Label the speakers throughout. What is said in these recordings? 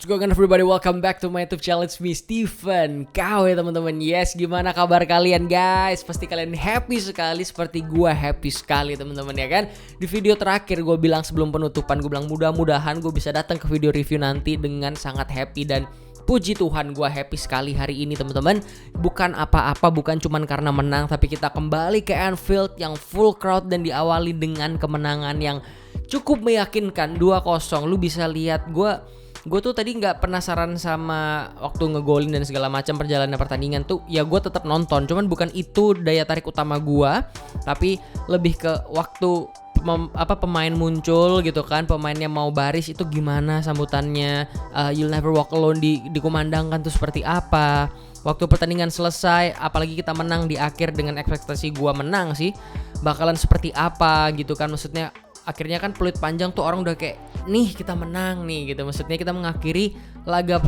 Speaker 1: What's going on everybody, welcome back to my YouTube channel, it's me Steven Kau ya teman-teman. Yes, gimana kabar kalian guys? Pasti kalian happy sekali seperti gue happy sekali teman-teman ya kan. Di video terakhir gue bilang sebelum penutupan, gue bilang mudah-mudahan gue bisa datang ke video review nanti dengan sangat happy. Dan puji Tuhan gue happy sekali hari ini teman-teman. Bukan apa-apa, bukan cuman karena menang, tapi kita kembali ke Anfield yang full crowd dan diawali dengan kemenangan yang cukup meyakinkan 2-0. Lu bisa lihat gue tuh tadi nggak penasaran sama waktu ngegolin dan segala macam perjalanan pertandingan tuh, ya gue tetap nonton, cuman bukan itu daya tarik utama gue, tapi lebih ke waktu pemain muncul gitu kan, pemainnya mau baris itu gimana sambutannya, You'll Never Walk Alone dikumandangkan tuh seperti apa. Waktu pertandingan selesai, apalagi kita menang di akhir dengan ekspektasi gue menang sih, bakalan seperti apa gitu kan, maksudnya akhirnya kan peluit panjang tuh orang udah kayak nih kita menang nih gitu, maksudnya kita mengakhiri laga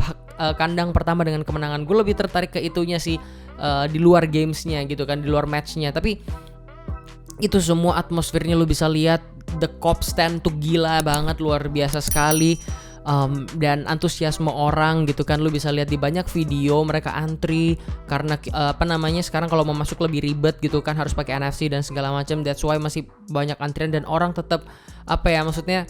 Speaker 1: kandang pertama dengan kemenangan. Gue lebih tertarik ke itunya sih, di luar gamesnya gitu kan, di luar matchnya. Tapi itu semua atmosfernya lu bisa lihat, the Kop stand tuh gila banget, luar biasa sekali. Dan antusiasme orang gitu kan, lu bisa lihat di banyak video mereka antri karena sekarang kalau mau masuk lebih ribet gitu kan, harus pakai NFC dan segala macam. That's why masih banyak antrian dan orang tetap maksudnya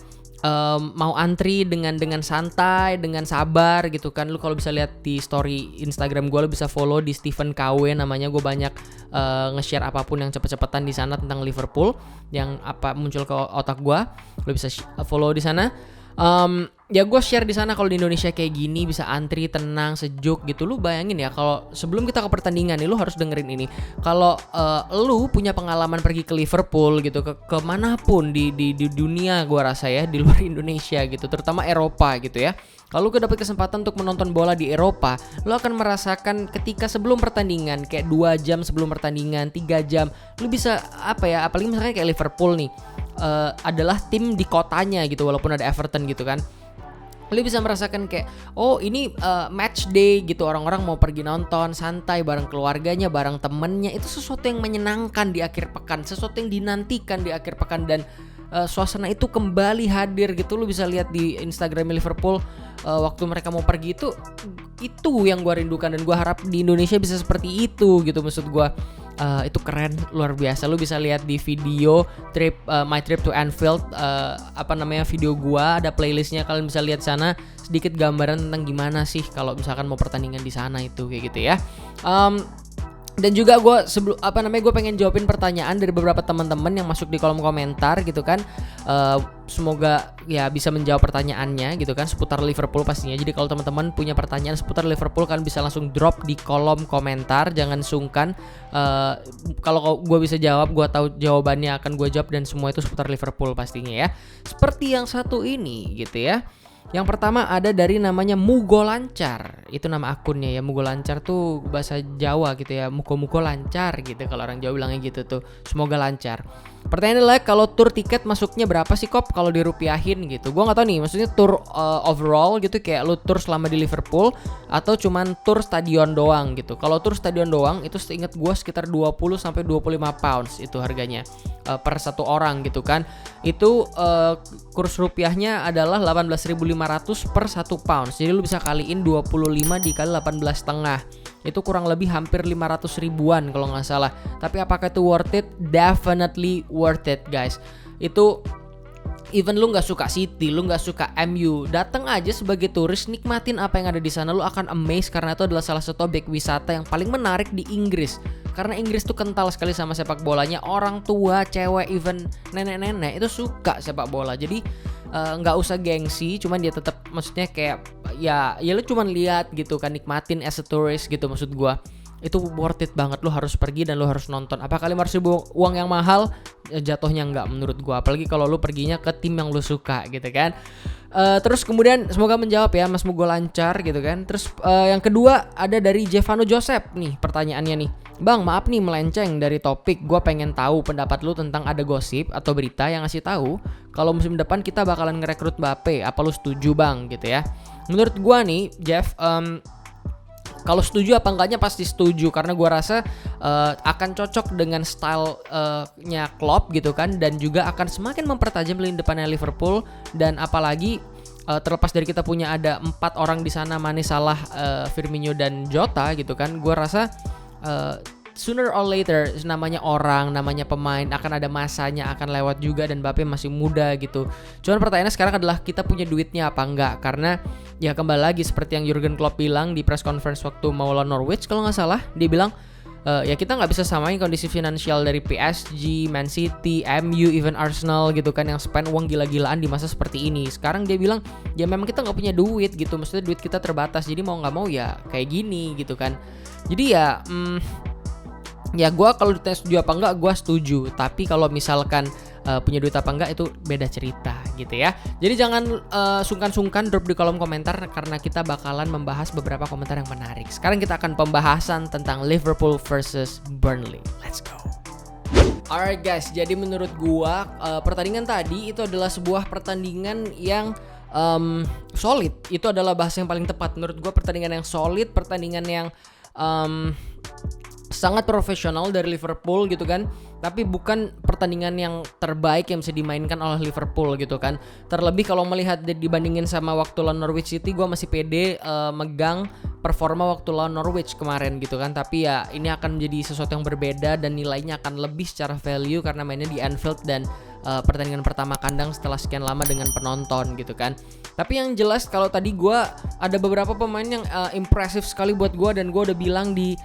Speaker 1: mau antri dengan santai, dengan sabar gitu kan. Lu kalau bisa lihat di story Instagram gue, lu bisa follow di Steven KW namanya. Gue banyak nge-share apapun yang cepet-cepetan di sana tentang Liverpool yang muncul ke otak gue. Lu bisa follow di sana. Ya gue share di sana kalau di Indonesia kayak gini bisa antri tenang sejuk gitu. Lu bayangin ya, kalau sebelum kita ke pertandingan nih, lu harus dengerin ini. Kalau lu punya pengalaman pergi ke Liverpool gitu, ke manapun di dunia gue rasa ya, di luar Indonesia gitu, terutama Eropa gitu ya. Kalau lu dapat kesempatan untuk menonton bola di Eropa, lu akan merasakan ketika sebelum pertandingan, kayak 2 jam sebelum pertandingan, 3 jam, lu bisa apalagi misalnya kayak Liverpool nih, adalah tim di kotanya gitu, walaupun ada Everton gitu kan. Lu bisa merasakan kayak ini match day gitu, orang-orang mau pergi nonton santai bareng keluarganya, bareng temennya. Itu sesuatu yang menyenangkan di akhir pekan, sesuatu yang dinantikan di akhir pekan, dan suasana itu kembali hadir gitu. Lu bisa lihat di Instagram Liverpool waktu mereka mau pergi, itu yang gue rindukan, dan gue harap di Indonesia bisa seperti itu gitu. Maksud gue itu keren, luar biasa. Lu bisa lihat di video my trip to Anfield, video gua ada playlistnya, kalian bisa lihat sana sedikit gambaran tentang gimana sih kalau misalkan mau pertandingan di sana itu kayak gitu ya. Dan juga gue gue pengen jawabin pertanyaan dari beberapa teman-teman yang masuk di kolom komentar gitu kan. Semoga ya bisa menjawab pertanyaannya gitu kan, seputar Liverpool pastinya. Jadi kalau teman-teman punya pertanyaan seputar Liverpool, kan bisa langsung drop di kolom komentar, jangan sungkan. Kalau gue bisa jawab, gue tahu jawabannya akan gue jawab, dan semua itu seputar Liverpool pastinya ya. Seperti yang satu ini gitu ya. Yang pertama ada dari namanya Mugo Lancar. Itu nama akunnya ya, Mugo Lancar tuh bahasa Jawa gitu ya, muko-muko lancar gitu kalau orang Jawa bilangnya gitu tuh. Semoga lancar. Pertanyaannya adalah, kalau tur tiket masuknya berapa sih Kop kalau dirupiahin gitu? Gua enggak tahu nih, maksudnya tur overall gitu, kayak lu tur selama di Liverpool atau cuman tur stadion doang gitu. Kalau tur stadion doang itu seingat gua sekitar 20 sampai 25 pounds itu harganya per satu orang gitu kan. Itu kurs rupiahnya adalah 18.500 per 1 pounds. Jadi lu bisa kaliin 25 dikali 18,5. Itu kurang lebih hampir 500 ribuan kalau nggak salah. Tapi apakah itu worth it? Definitely worth it guys. Itu even lu nggak suka City, lu nggak suka MU, datang aja sebagai turis, nikmatin apa yang ada di sana. Lu akan amazed karena itu adalah salah satu objek wisata yang paling menarik di Inggris. Karena Inggris tuh kental sekali sama sepak bolanya. Orang tua, cewek, even nenek-nenek itu suka sepak bola. Jadi nggak usah gengsi, cuman dia tetap maksudnya kayak ya lu cuman lihat gitu kan, nikmatin as a tourist gitu. Maksud gua itu worth it banget, lu harus pergi dan lu harus nonton. Apakah 500 ribu uang yang mahal? Jatuhnya enggak menurut gua, apalagi kalau lu perginya ke tim yang lu suka gitu kan. Terus kemudian semoga menjawab ya Mas Mugo Lancar gitu kan. Terus yang kedua ada dari Jevano Joseph nih, pertanyaannya nih. Bang, maaf nih melenceng dari topik. Gua pengen tahu pendapat lu tentang ada gosip atau berita yang ngasih tahu kalau musim depan kita bakalan ngerekrut Mbappe. Apa lu setuju Bang gitu ya? Menurut gua nih Jeff, kalau setuju apa enggaknya pasti setuju, karena gua rasa akan cocok dengan style-nya Klopp gitu kan, dan juga akan semakin mempertajam lini depannya Liverpool. Dan apalagi terlepas dari kita punya ada 4 orang di sana, Mane, Salah, Firmino dan Jota gitu kan, gue rasa sooner or later namanya orang, namanya pemain akan ada masanya, akan lewat juga, dan Mbappe masih muda gitu. Cuman pertanyaannya sekarang adalah kita punya duitnya apa enggak, karena ya kembali lagi seperti yang Jurgen Klopp bilang di press conference waktu mau lawan Norwich kalau nggak salah, dia bilang ya kita nggak bisa samain kondisi finansial dari PSG, Man City, MU, even Arsenal gitu kan, yang spend uang gila-gilaan di masa seperti ini. Sekarang dia bilang ya memang kita nggak punya duit gitu, maksudnya duit kita terbatas, jadi mau nggak mau ya kayak gini gitu kan. Jadi ya ya gue kalau ditanya setuju apa enggak, gue setuju. Tapi kalau misalkan punya duit apa enggak itu beda cerita gitu ya. Jadi jangan sungkan-sungkan drop di kolom komentar, karena kita bakalan membahas beberapa komentar yang menarik. Sekarang kita akan pembahasan tentang Liverpool versus Burnley. Let's go. Alright guys, jadi menurut gua pertandingan tadi itu adalah sebuah pertandingan yang solid. Itu adalah bahasa yang paling tepat menurut gua. Pertandingan yang solid, pertandingan yang sangat profesional dari Liverpool gitu kan. Tapi bukan pertandingan yang terbaik yang bisa dimainkan oleh Liverpool gitu kan. Terlebih kalau melihat dibandingin sama waktu lawan Norwich City, gue masih pede megang performa waktu lawan Norwich kemarin gitu kan. Tapi ya ini akan menjadi sesuatu yang berbeda dan nilainya akan lebih secara value karena mainnya di Anfield dan pertandingan pertama kandang setelah sekian lama dengan penonton gitu kan. Tapi yang jelas kalau tadi gue ada beberapa pemain yang impresif sekali buat gue, dan gue udah bilang di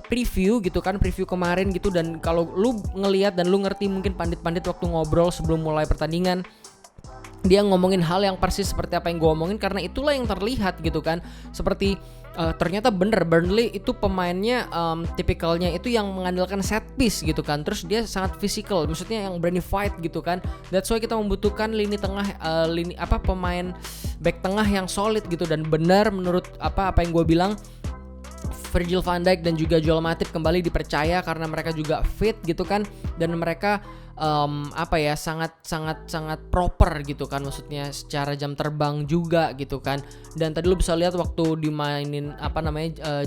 Speaker 1: preview gitu kan, preview kemarin gitu. Dan kalau lu ngelihat dan lu ngerti mungkin pandit-pandit waktu ngobrol sebelum mulai pertandingan, dia ngomongin hal yang persis seperti apa yang gue omongin, karena itulah yang terlihat gitu kan. Seperti ternyata bener Burnley itu pemainnya tipikalnya itu yang mengandalkan set piece gitu kan. Terus dia sangat physical, maksudnya yang berani fight gitu kan. That's why kita membutuhkan lini tengah, pemain back tengah yang solid gitu. Dan benar menurut apa yang gue bilang, Virgil van Dijk dan juga Joel Matip kembali dipercaya karena mereka juga fit gitu kan, dan mereka sangat proper gitu kan, maksudnya secara jam terbang juga gitu kan. Dan tadi lu bisa lihat waktu dimainin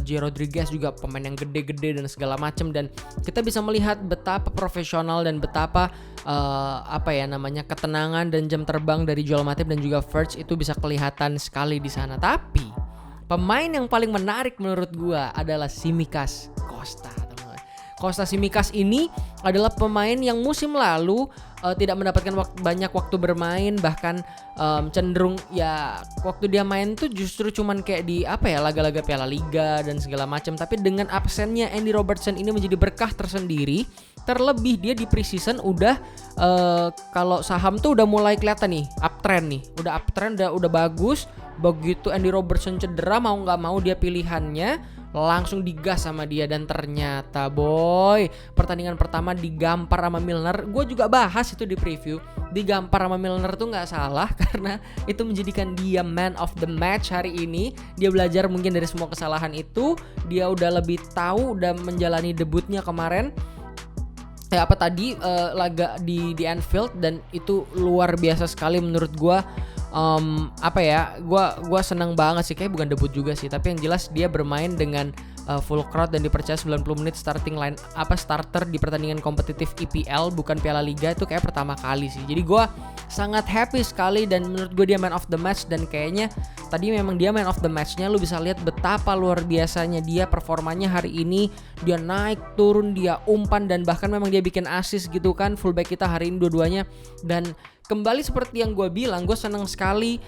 Speaker 1: J. Rodriguez juga pemain yang gede-gede dan segala macem, dan kita bisa melihat betapa profesional dan betapa ketenangan dan jam terbang dari Joel Matip dan juga Virgil itu bisa kelihatan sekali di sana. Tapi pemain yang paling menarik menurut gua adalah Tsimikas Costa. Costa Tsimikas ini adalah pemain yang musim lalu tidak mendapatkan banyak waktu bermain, bahkan cenderung ya waktu dia main tuh justru cuman kayak di laga-laga Piala Liga dan segala macam. Tapi dengan absennya Andy Robertson ini menjadi berkah tersendiri. Terlebih dia di preseason udah kalau saham tuh udah mulai kelihatan nih uptrend nih, udah bagus. Begitu Andy Robertson cedera, mau nggak mau dia pilihannya, langsung digas sama dia. Dan ternyata boy, pertandingan pertama digampar sama Milner. Gue juga bahas itu di preview, digampar sama Milner tuh nggak salah karena itu menjadikan dia man of the match hari ini. Dia belajar mungkin dari semua kesalahan itu, dia udah lebih tahu, udah menjalani debutnya kemarin laga di Anfield, dan itu luar biasa sekali menurut gue. Gue senang banget sih, kayak bukan debut juga sih, tapi yang jelas dia bermain dengan full crowd dan dipercaya 90 menit starter di pertandingan kompetitif EPL bukan Piala Liga, itu kayak pertama kali sih. Jadi gue sangat happy sekali, dan menurut gue dia man of the match. Dan kayaknya tadi memang dia man of the match-nya. Lu bisa lihat betapa luar biasanya dia performanya hari ini. Dia naik turun, dia umpan, dan bahkan memang dia bikin assist gitu kan. Fullback kita hari ini dua-duanya. Dan kembali seperti yang gue bilang, gue senang sekali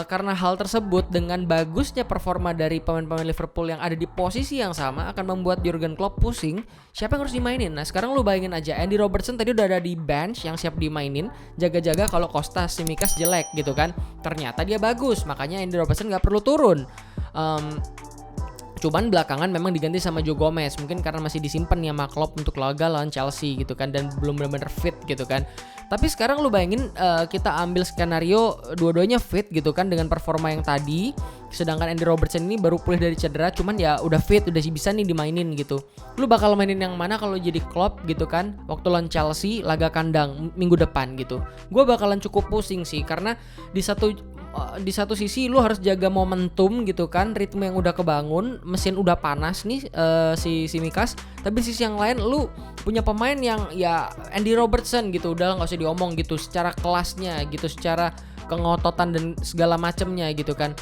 Speaker 1: karena hal tersebut. Dengan bagusnya performa dari pemain-pemain Liverpool yang ada di posisi yang sama akan membuat Jurgen Klopp pusing siapa yang harus dimainin. Nah sekarang lu bayangin aja, Andy Robertson tadi udah ada di bench yang siap dimainin, jaga-jaga kalau Costa Tsimikas jelek gitu kan. Ternyata dia bagus, makanya Andy Robertson gak perlu turun. Cuman belakangan memang diganti sama Joe Gomez, mungkin karena masih disimpan ya sama Klopp untuk laga lawan Chelsea gitu kan, dan belum benar-benar fit gitu kan. Tapi sekarang lu bayangin kita ambil skenario dua-duanya fit gitu kan dengan performa yang tadi, sedangkan Andy Robertson ini baru pulih dari cedera, cuman ya udah fit, udah bisa nih dimainin gitu. Lu bakal mainin yang mana kalau jadi Klopp gitu kan? Waktu lawan Chelsea laga kandang minggu depan gitu. Gue bakalan cukup pusing sih, karena di satu sisi lu harus jaga momentum gitu kan, ritme yang udah kebangun, mesin udah panas nih si Tsimikas. Tapi di sisi yang lain lu punya pemain yang ya Andy Robertson gitu, udah nggak usah diomong gitu, secara kelasnya gitu, secara kengototan dan segala macamnya gitu kan.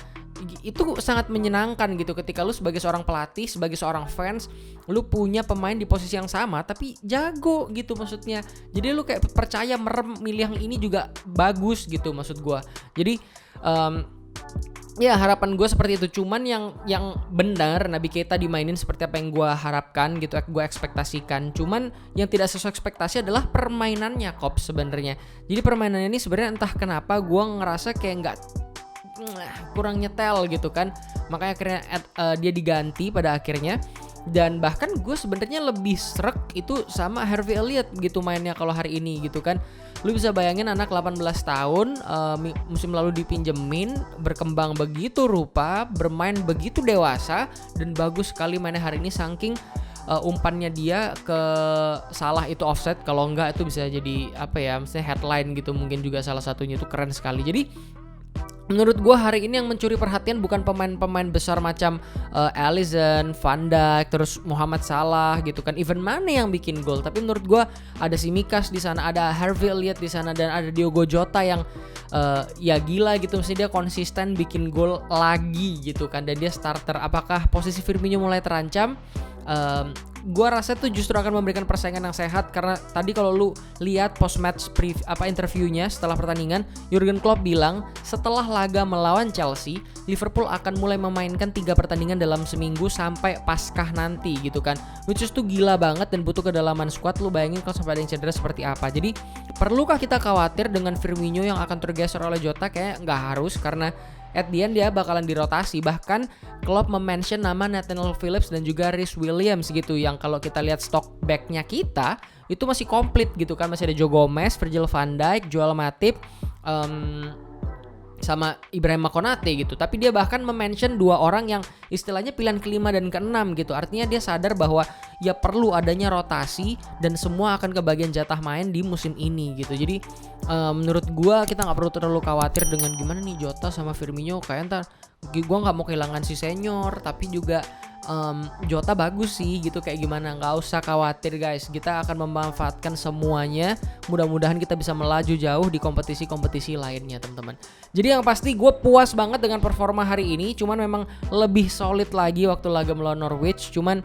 Speaker 1: Itu sangat menyenangkan gitu ketika lu sebagai seorang pelatih, sebagai seorang fans, lu punya pemain di posisi yang sama tapi jago gitu maksudnya. Jadi lu kayak percaya merem milih yang ini juga bagus gitu maksud gua. Jadi ya harapan gue seperti itu. Cuman yang benar Naby Keita dimainin seperti apa yang gue harapkan gitu, gue ekspektasikan. Cuman yang tidak sesuai ekspektasi adalah permainannya Kops sebenarnya. Jadi permainannya ini sebenarnya entah kenapa gue ngerasa kayak nggak kurang nyetel gitu kan. Makanya akhirnya dia diganti pada akhirnya. Dan bahkan gue sebenarnya lebih srek itu sama Harvey Elliott gitu mainnya kalau hari ini gitu kan. Lu bisa bayangin anak 18 tahun musim lalu dipinjemin, berkembang begitu rupa, bermain begitu dewasa dan bagus sekali mainnya hari ini saking umpannya dia ke salah itu offset, kalau enggak itu bisa jadi apa ya, misalnya headline gitu mungkin juga salah satunya, itu keren sekali. Jadi menurut gue hari ini yang mencuri perhatian bukan pemain-pemain besar macam Alisson, Van Dijk, terus Muhammad Salah gitu kan, even Mane yang bikin gol. Tapi menurut gue ada Tsimikas di sana, ada Harvey Elliott di sana, dan ada Diogo Jota yang ya gila gitu, mesti dia konsisten bikin gol lagi gitu kan, dan dia starter. Apakah posisi Firmino mulai terancam? Gua rasa tuh justru akan memberikan persaingan yang sehat, karena tadi kalau lu lihat post match interviewnya setelah pertandingan, Jurgen Klopp bilang setelah laga melawan Chelsea, Liverpool akan mulai memainkan 3 pertandingan dalam seminggu sampai Paskah nanti gitu kan, which is tuh gila banget dan butuh kedalaman squad. Lu bayangin kalau sampai ada yang cedera seperti apa. Jadi perlukah kita khawatir dengan Firmino yang akan tergeser oleh Jota? Kayak nggak harus, karena at the end dia bakalan dirotasi. Bahkan Klopp mention nama Nathaniel Phillips dan juga Reece Williams gitu, yang kalau kita lihat stok backnya kita itu masih komplit gitu kan. Masih ada Joe Gomez, Virgil van Dijk, Joel Matip, sama Ibrahima Konate gitu. Tapi dia bahkan mention 2 orang yang istilahnya pilihan kelima dan keenam gitu. Artinya dia sadar bahwa ya perlu adanya rotasi dan semua akan kebagian jatah main di musim ini gitu. Jadi menurut gua kita nggak perlu terlalu khawatir dengan gimana nih Jota sama Firmino. Kayak ntar gua nggak mau kehilangan si senior, tapi juga Jota bagus sih gitu, kayak gimana, nggak usah khawatir guys, kita akan memanfaatkan semuanya. Mudah-mudahan kita bisa melaju jauh di kompetisi-kompetisi lainnya teman-teman. Jadi yang pasti gue puas banget dengan performa hari ini, cuman memang lebih solid lagi waktu laga melawan Norwich. Cuman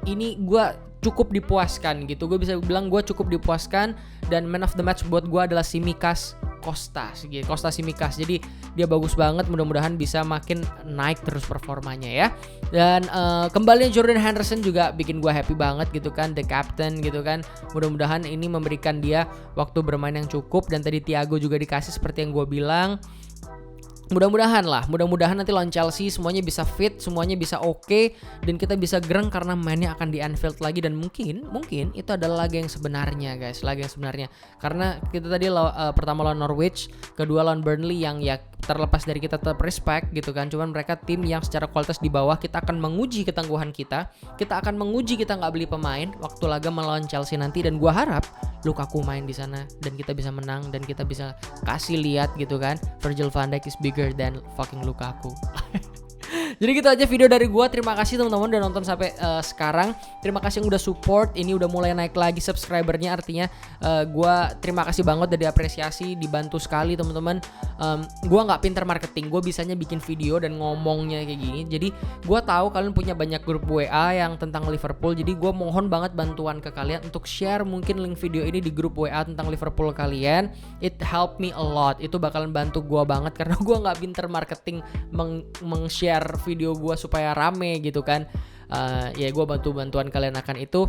Speaker 1: ini gue cukup dipuaskan gitu, gue bisa bilang gue cukup dipuaskan. Dan man of the match buat gue adalah Tsimikas Costa Tsimikas. Jadi dia bagus banget, mudah-mudahan bisa makin naik terus performanya ya. Dan kembalinya Jordan Henderson juga bikin gue happy banget gitu kan, the captain gitu kan. Mudah-mudahan ini memberikan dia waktu bermain yang cukup. Dan tadi Thiago juga dikasih seperti yang gue bilang. Mudah-mudahan nanti lawan Chelsea semuanya bisa fit, semuanya bisa oke, dan kita bisa gereng karena mainnya akan di Anfield lagi. Dan mungkin itu adalah laga yang sebenarnya guys, laga yang sebenarnya. Karena kita tadi pertama lawan Norwich, kedua lawan Burnley yang ya terlepas dari kita tetap respect gitu kan, cuman mereka tim yang secara kualitas di bawah. Kita akan menguji ketangguhan kita akan menguji kita nggak beli pemain waktu laga melawan Chelsea nanti. Dan gua harap Lukaku main di sana dan kita bisa menang, dan kita bisa kasih lihat gitu kan, Virgil van Dijk is bigger than fucking Lukaku. Jadi gitu aja video dari gua. Terima kasih teman-teman udah nonton sampai sekarang. Terima kasih yang udah support. Ini udah mulai naik lagi subscribernya, artinya gua terima kasih banget, udah diapresiasi, dibantu sekali teman-teman. Gua nggak pinter marketing, gua bisanya bikin video dan ngomongnya kayak gini. Jadi gua tahu kalian punya banyak grup WA yang tentang Liverpool. Jadi gua mohon banget bantuan ke kalian untuk share mungkin link video ini di grup WA tentang Liverpool kalian. It help me a lot. Itu bakalan bantu gua banget karena gua nggak pinter marketing meng-share video gue supaya rame gitu kan. Ya gue bantuan kalian akan itu.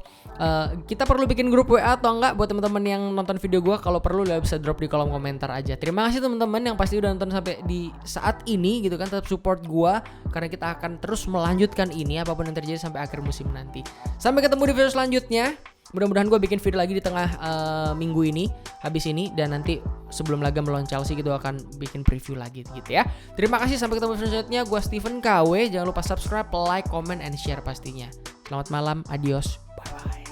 Speaker 1: Kita perlu bikin grup WA atau enggak buat teman-teman yang nonton video gue? Kalau perlu udah bisa drop di kolom komentar aja. Terima kasih teman-teman yang pasti udah nonton sampai di saat ini gitu kan. Tetap support gue karena kita akan terus melanjutkan ini apapun yang terjadi sampai akhir musim nanti. Sampai ketemu di video selanjutnya. Mudah-mudahan gue bikin video lagi di tengah minggu ini, habis ini, dan nanti sebelum laga melawan Chelsea gitu akan bikin preview lagi gitu ya. Terima kasih, sampai ketemu video selanjutnya. Gue Stephen KW. Jangan lupa subscribe, like, comment, and share pastinya. Selamat malam, adios, bye bye.